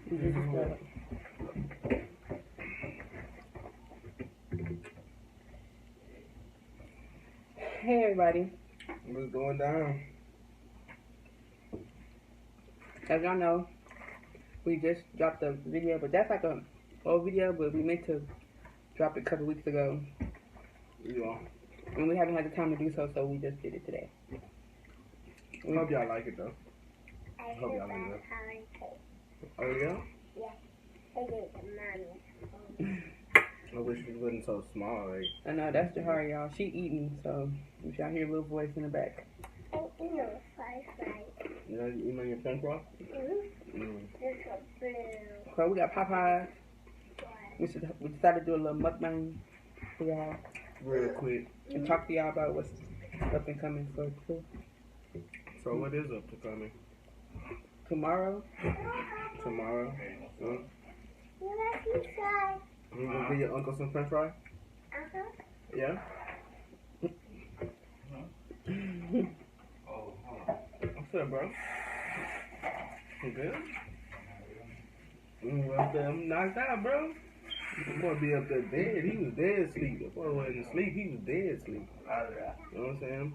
Hey everybody. What's going down? As y'all know, we just dropped a video, but that's like a old video, but we meant to drop it a couple weeks ago. Yeah. And we haven't had the time to do so, so we just did it today. I hope y'all like it though. I hope y'all like it. Oh yeah? Yeah. I did it, Mommy. I wish it wasn't so small, right? I know, that's Jahari, y'all. She eating, so if y'all hear a little voice in the back. I eat a firefly. You know, you eating on your french fry? There's a blue. So we got Popeyes. We decided to do a little mukbang for y'all. Real quick. And talk to y'all about what's up and coming for So what is up to coming? tomorrow. Tomorrow? You like this guy? You gonna give your uncle some french fry? Yeah? What's up, bro? You good? Up there knocked out, bro. That boy be up there dead. He was dead asleep. That boy wasn't asleep. He was dead asleep. You know what I'm saying?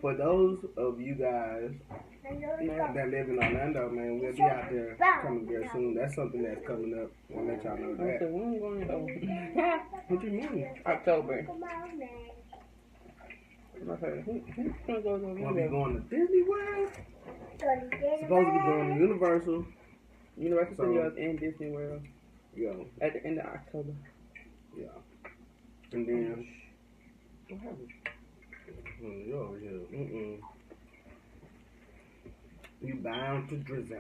For those of you guys that live in Orlando, man, we'll be out there coming there soon. That's something that's coming up. I'll let y'all know I that. said, when we going to What you mean? October. I said, who's going to go to Wanna be going to Disney World? Supposed to be going to Universal. Universal Studios and Disney World. Yeah. At the end of October. Yeah. And then, what happened? You over here. You bound to drizzle.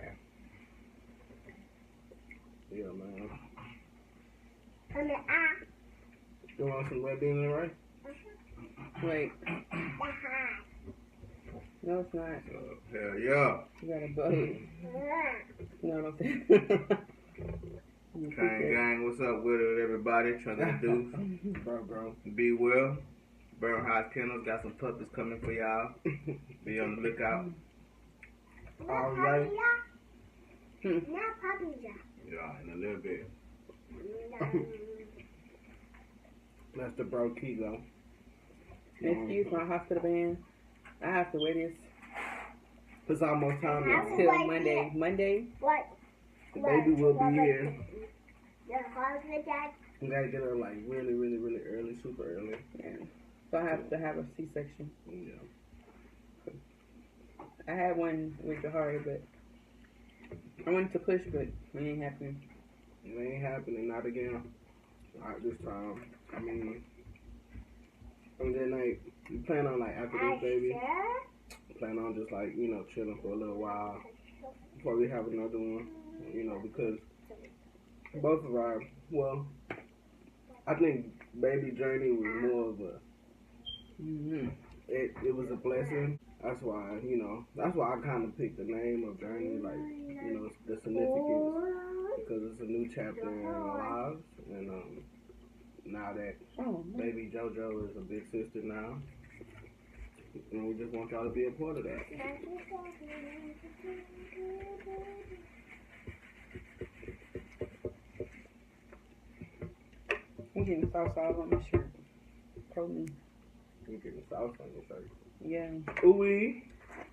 Yeah, man. You want some red beans in the right? Wait. No, it's not. Hell yeah. You got a bug. No, don't say. Gang, what's up with it, everybody? Trying to do, bro. Be well. Burn High Kennels got some puppies coming for y'all. Be on the lookout. All right. Yeah, in a little bit. That's the bro Kilo. Excuse my hospital band. I have to wear this It's almost time now. till Monday. Monday? What? The baby will be here. The hospital. We gotta get her like really early, super early. Yeah. So I have to have a C-section. Yeah. I had one with Jahari, but I wanted to push, but it ain't happening. It ain't happening, not again. Not this time. I mean, and then like, you plan on like after this baby, plan on just like, you know, chilling for a little while before we have another one, you know, because both of our, well, I think baby journey was more of a, it was a blessing. That's why, you know, that's why I kind of picked the name of Journey, like, you know, the significance, because it's a new chapter in our lives, and now that baby JoJo is a big sister now, and we just want y'all to be a part of that. I'm getting sauce all on my shirt. Protein. You getting sauce on your shirt? Yeah. Ooh-wee.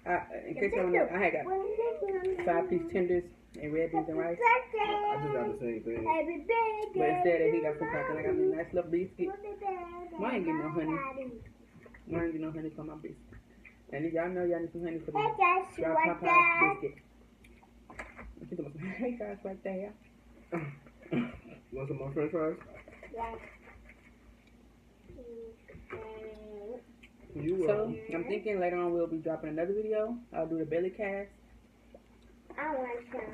In case you don't know, I had got 5-piece tenders and red beans and rice. I just got the same thing. But instead that he got some crackers, I got me a nice little biscuit. Mine ain't getting no honey. Mine ain't getting no honey for my biscuit. And if y'all know y'all need some honey for the dry Popeyes biscuit. Hey guys, right there. Want some more french fries? You So, I'm thinking later on we'll be dropping another video. I'll do the belly cast.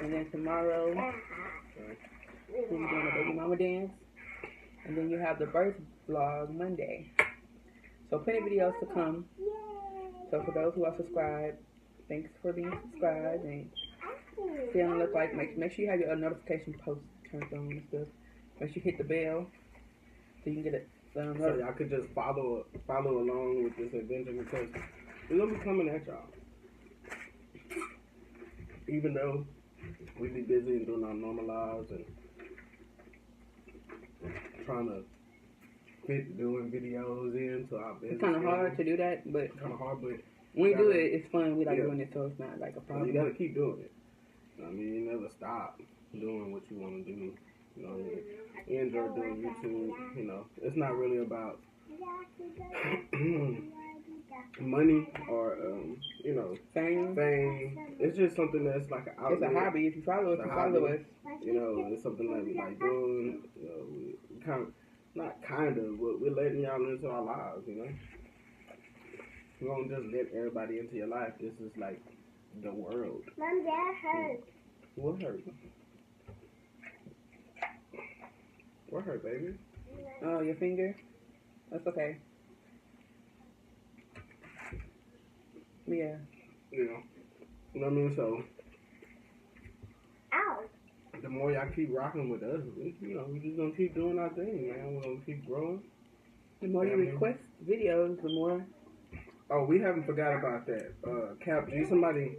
And then tomorrow, we'll be doing the baby mama dance. And then you have the birth vlog Monday. So, plenty of videos to come. So, for those who are subscribed, thanks for being subscribed. And stay on the look like, make sure you have your notification post turned on and stuff. Make sure you hit the bell so you can get it. So y'all could just follow along with this adventure because we're gonna be coming at y'all. even though we be busy and doing our normal lives and trying to fit doing videos into our business. It's kind of hard to do that, but kind of hard, but when we do it, it's fun. We like yeah. doing it, so it's not like a problem. You gotta keep doing it. I mean, you never stop doing what you want to do. You know what I mean? You enjoy doing YouTube. You know, it's not really about money or you know, Fame. It's just something that's like an outlet. It's a hobby. If you follow us, you follow us. You know, it's something that we like doing. You know, we kind of, not kind of, but we're letting y'all into our lives. You know, we won't just let everybody into your life. This is like the world. Mom, that hurt. What hurt? What hurt, baby? Oh, your finger? That's okay. Yeah. You know what I mean? So, Ow. the more y'all keep rocking with us, we just gonna keep doing our thing, man. We're gonna keep growing. The more you request videos, the more. Oh, we haven't forgot about that. Cap G, somebody,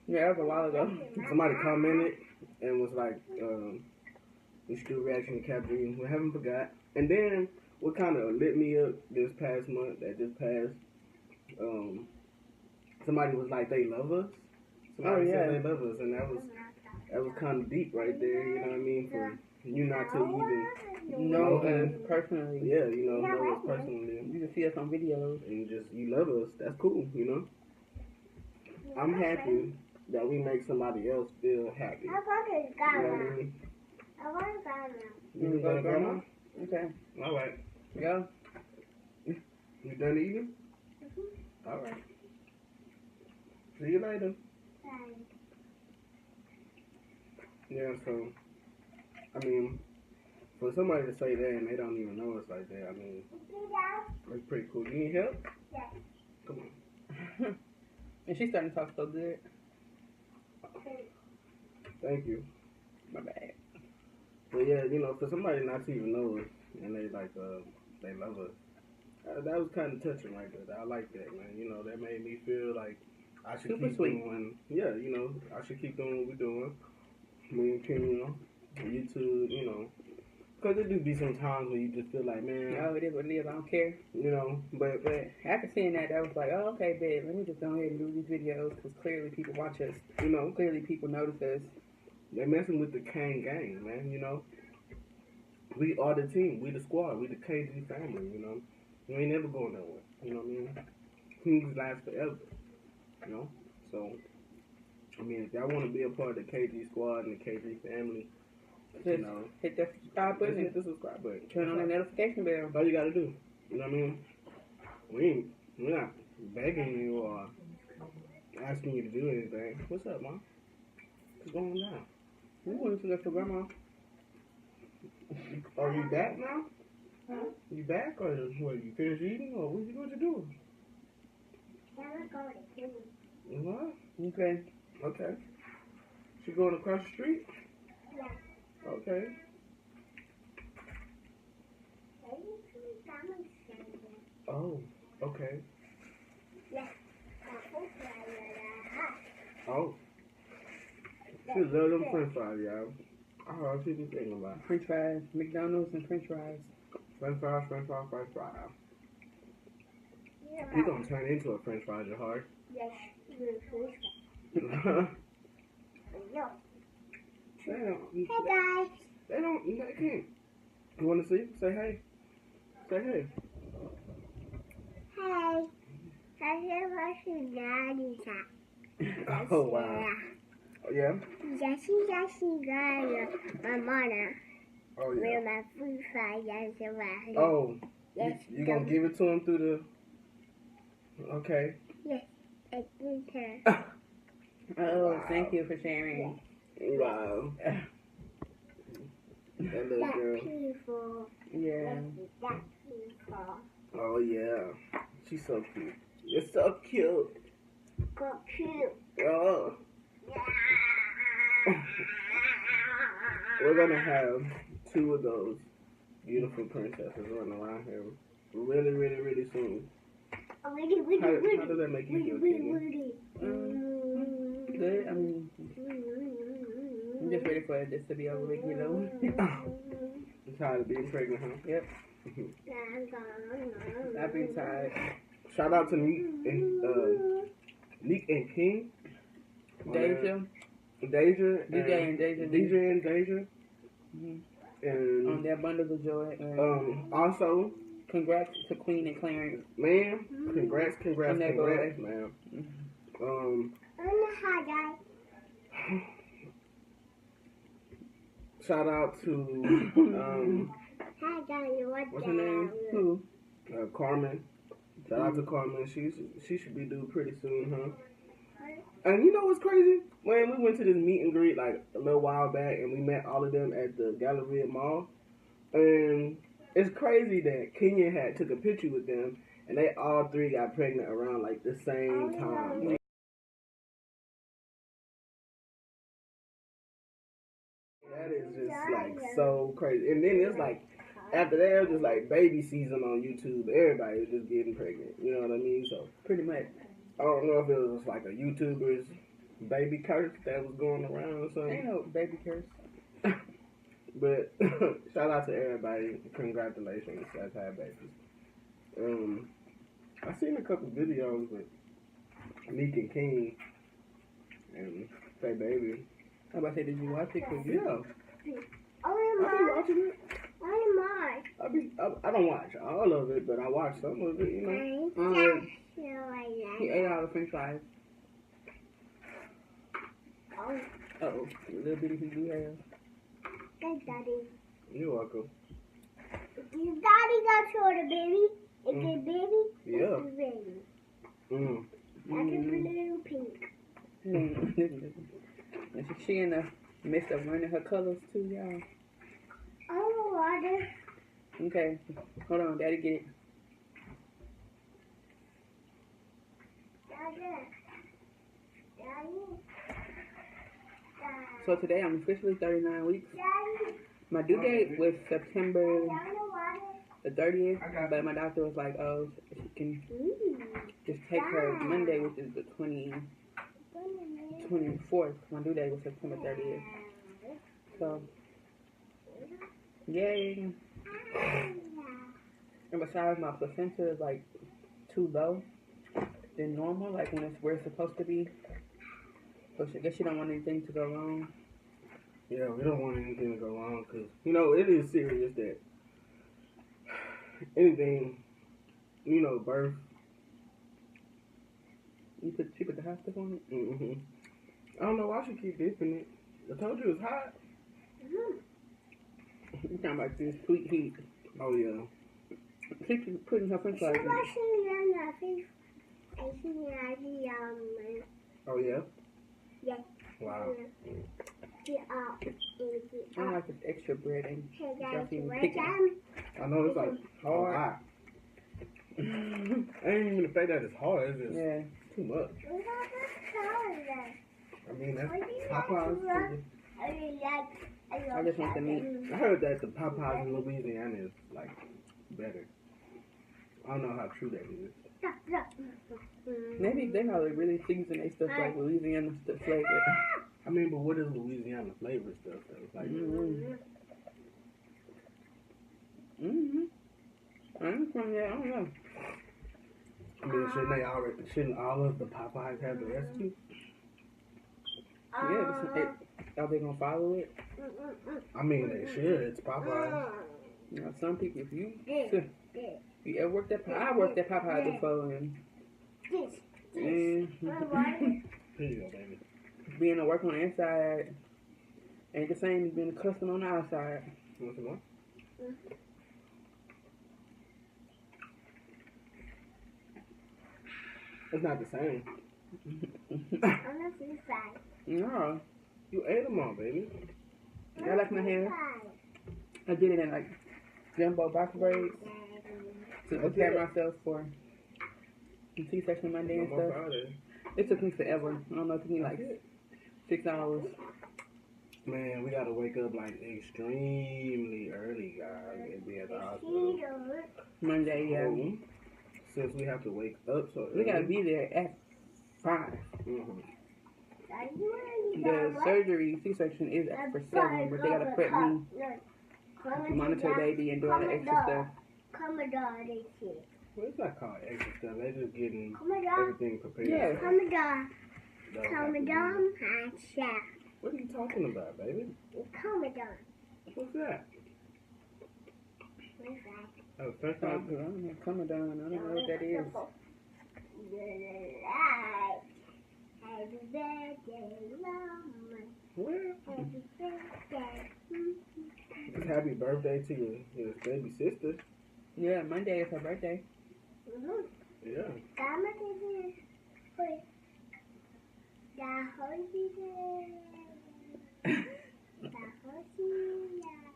Yeah, that was a while ago. somebody commented and was like, we should do a reaction to Cap G. We haven't forgot. And then what kind of lit me up this past month that just passed? Somebody was like, they love us. Somebody said they love us, and that was kind of deep right there. You know what I mean? For you not to even know us personally. Yeah, know us personally. You can see us on videos. And just, you love us. That's cool, you know? I'm happy that we make somebody else feel happy. I want to You know what I mean? I want to grandma. You can go to grandma? Okay. All right. Go. You done eating? All right. See you later. Bye. Yeah, so, I mean, for somebody to say that and they don't even know us like that, I mean, that's pretty cool. You need help? Yes. Come on. And she's starting to talk so good. Thank you. My bad. But yeah, for somebody not to even know us and they like, they love us, that was kind of touching right there. I like that, man. That made me feel like I should Super keep sweet. doing, I should keep doing what we're doing. Me and Kim, YouTube, because there do be some times where you just feel like, man. Oh, it is what it is. I don't care. But after seeing that, I was like, oh, okay, babe, let me just go ahead and do these videos because clearly people watch us. Clearly people notice us. They're messing with the Kane gang, man, We are the team. We the squad. We the KG family, We ain't never going nowhere, you know what I mean? Things last forever, So, I mean, if y'all want to be a part of the KG squad and the KG family, just hit that subscribe button. Hit the subscribe button. Turn on the notification bell. That's all you got to do. You know what I mean? We're not begging you or asking you to do anything. What's up, Mom? What's going on? We want to go to grandma. Are you back now? Huh? You back or what? You finished eating or what you doing? I'm going to kill you. What? Okay. Okay. She going across the street? Yeah. Okay. Oh, okay. Yeah. Oh. She love them french fries, y'all. Oh, she be thinking about French fries, McDonald's and French fries. French fries. You're gonna turn into a french fry, Jahar. Yes. They Hey guys. They can't. You wanna see? Say hey. Say hey. Hey. I hear watching Daddy's house. Oh, wow. Yeah? Yes, my mother. Oh, With yeah. my food fry, yes, right. Oh, Yes. you gonna give it to him through the... Okay. Yes, I think her. Oh, Wow. thank you for sharing. Wow. That little That girl. beautiful. Yeah. That beautiful. Oh, yeah. She's so cute. You're so cute. Go cute. Oh. Yeah. We're gonna have 2 of those beautiful princesses running around here really, really, really soon. How does that make you feel, Kenny? Good. I mean, just ready for this to be over with, you know. I'm tired of being pregnant, huh? Yep. I've been tired. Shout out to Neek and King. Deja. DJ and Deja. Mm-hmm. And on their bundles of joy. And also, congrats to Queen and Clarence. Man, congrats, man. Mm-hmm. Shout out to what's her name? Who? Carmen. Shout out to Carmen. She should be due pretty soon, huh? And you know what's crazy? When we went to this meet and greet like a little while back, and we met all of them at the Galleria Mall, and it's crazy that Kenya had took a picture with them, and they all three got pregnant around like the same time. That is just like so crazy. And then it's like after that, it was just like baby season on YouTube. Everybody was just getting pregnant. You know what I mean? So pretty much. I don't know if it was like a YouTuber's baby curse that was going around or something. Ain't no baby curse. But shout out to everybody. Congratulations that's had babies. I seen a couple videos with Neek and King and Say Baby. How about to say, did you watch it? Yeah. I be watching it. I don't watch all of it, but I watch some of it, you know. He ate all the french fries. Uh-oh. Little bitty he do have. Thanks, Daddy. You're welcome. Daddy got short a baby. It's a baby. Yeah. It's a baby. That's a blue pink. She in the midst of learning her colors too, y'all. Oh, water. Okay. Hold on, Daddy get it. So today I'm officially 39 weeks. My due date was September the 30th, but my doctor was like, oh, she can just take her Monday, which is the 24th. My due date was September 30th. So, yay. And besides, my placenta is like too low than normal, like when it's where it's supposed to be. So I guess she don't want anything to go wrong. Yeah, we don't want anything to go wrong because, you know, it is serious that anything, you know, birth. She put the hot stuff on it? Mm-hmm. I don't know why she keep dipping it. I told you it's hot. You talking about this sweet heat. Oh, yeah. She's putting her french fries in it. Oh, yeah? Yes. Wow. I like this extra bread and just even Hey, picking. I know it's like hard. I ain't even the fact that it's hard. It's just too much. I mean, that's Popeyes. I just want the meat. I heard that the Popeyes in Louisiana is like better. I don't know how true that is. Maybe they probably really season their stuff like Louisiana stuff flavor. I mean, but what is Louisiana flavor stuff though? Like, I'm from there. I don't know. I mean, shouldn't all of the Popeyes have the recipe? Yeah, are they gonna follow it? I mean, they should. It's Popeyes. You know, some people, if you ever worked at Popeyes, I worked at Popeyes before, and Here you go, baby. being a work on the inside ain't the same as being a customer on the outside. You want some more? It's not the same. No, You ate them all, baby. I like my hair. I did it in like jumbo box braids to prepare myself for C-section Monday and stuff. It took me forever. I don't know, it took me like 6 hours. Man, we gotta wake up like extremely early, guys, and be at the hospital. Monday, yeah. Since we have to wake up so early. We gotta be there at 5. The surgery, C-section is for 7, but they gotta prep me, monitor baby, and do all the extra stuff. Well, it's not called extra stuff. They're just getting everything prepared. Yeah. What are you talking about, baby? What's that? Oh, first time. Coming down. I don't know what that is. Happy birthday, Mama. Where? Happy birthday. It's happy birthday to your baby sister. Yeah, Monday is her birthday. Yeah.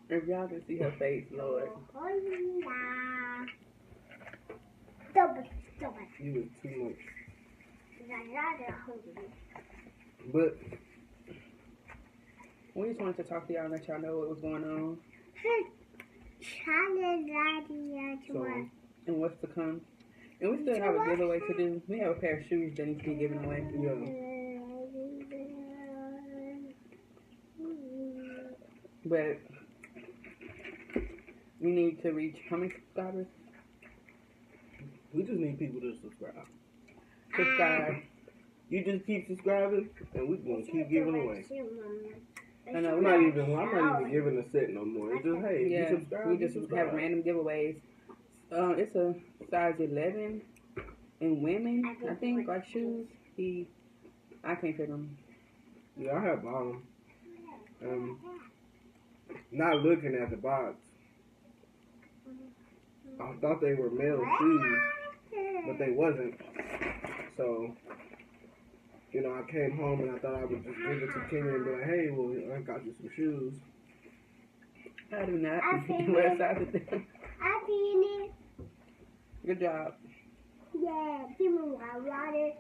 If y'all can see her face, Lord. You was too much. But we just wanted to talk to y'all and let y'all know what was going on and what's to come. And we still have a giveaway to do. We have a pair of shoes that need to be given away. yeah. But we need to reach how many subscribers? We just need people to subscribe. Subscribe. You just keep subscribing, and we're gonna keep giving away. I know. I'm not even giving a set no more. It's just, hey, Yeah, you subscribe. we just have random giveaways. It's a size 11 in women, I think, like shoes. I can't fit them. Yeah, I have bottom. Not looking at the box, I thought they were male shoes, but they wasn't. So, you know, I came home and I thought I would just give it to Kenya and be like, hey, well, I got you some shoes. I do not wear size 11. I seen it. Good job. Yeah, give me my water.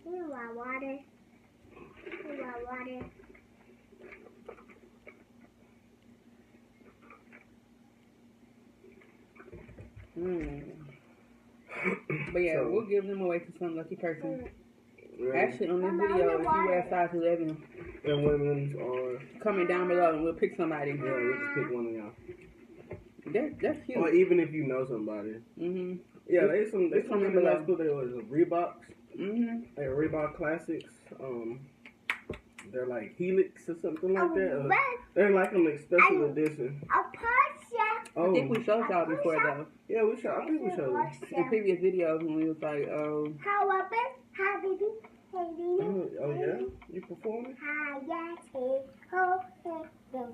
Give me my water. Give me my water. But yeah, So, we'll give them away to some lucky person. Right. Actually, on this video, if you wear size 11, And women's or comment down below and we'll pick somebody. yeah, we'll just pick one of y'all. That's cute. Or even if you know somebody. Mhm. Yeah, they some comment in high below. school. They was Reeboks. Mhm. They Reebok Classics. They're like Helix or something like that. They're like a special edition. I think we showed y'all before though. Yeah, we showed. I think we showed them. In previous videos when we was like, How up it? How baby? Hey, baby. Oh yeah, you performing? Hi, yes, hey, ho, hey, hey.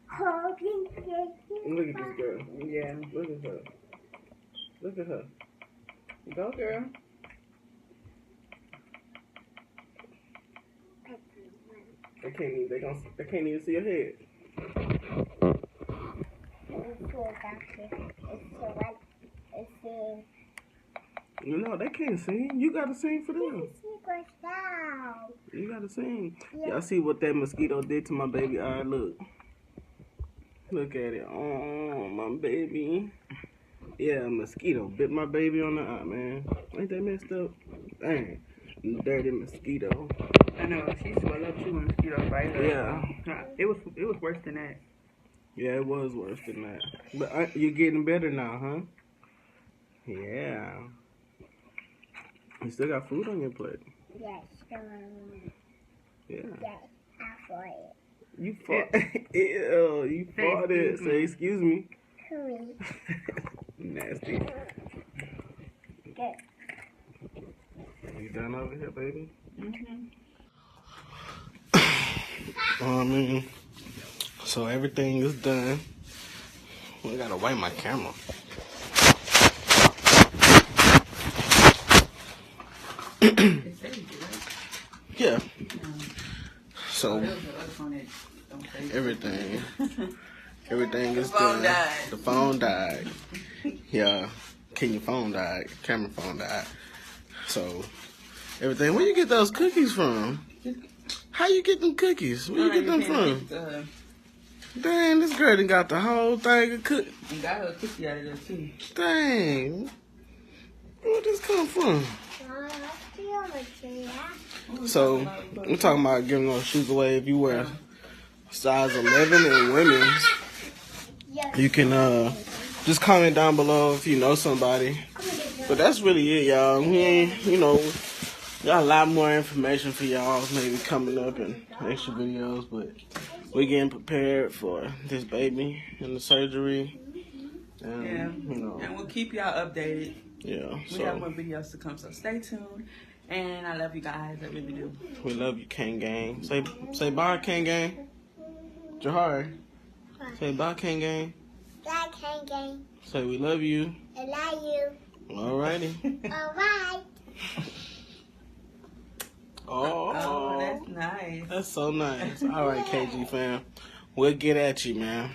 Ho, hey, hey. Look at this girl. yeah, Look at her. Look at her. go girl. They can't even see her head. You know, they can't sing. You gotta sing for them. You gotta sing. Y'all see what that mosquito did to my baby eye? Look. Look at it. Oh, my baby. Yeah, a mosquito bit my baby on the eye, man. Ain't that messed up? Dang. Dirty mosquito. I know she swelled up too when mosquitoes bite her. Yeah. It was worse than that. Yeah, it was worse than that. But you're getting better now, huh? Yeah. You still got food on your plate. Yes, Yeah. yes, I fought it. You fought. Ew, you fought it. Say excuse me. Hurry. Nasty. Good. You done over here, baby? Mhm. I mean, so everything is done. I gotta wipe my camera. Yeah. So everything is done. The phone died. Yeah. Your phone died. Camera phone died. So everything. Where you get those cookies from? How you get them cookies? Where you get them from? Dang, this girl done got the whole thing of cookies. And got her a cookie out of there too. Dang. Where did this come from? So, we're talking about giving those shoes away. If you wear size 11 in women's, you can just comment down below if you know somebody. But that's really it, y'all. We ain't, you know, got a lot more information for y'all maybe coming up in extra videos. But we're getting prepared for this baby and the surgery. And, Yeah, you know, and we'll keep y'all updated. Yeah, we have more videos to come, so stay tuned. And I love you guys. I really do. We love you, King Gang. Say bye, King Gang. Jahari. Say bye, King Gang. Bye, King Gang. Say we love you. I love you. Alrighty. Alright. Oh, that's nice. That's so nice. Alright, KG fam. We'll get at you, man.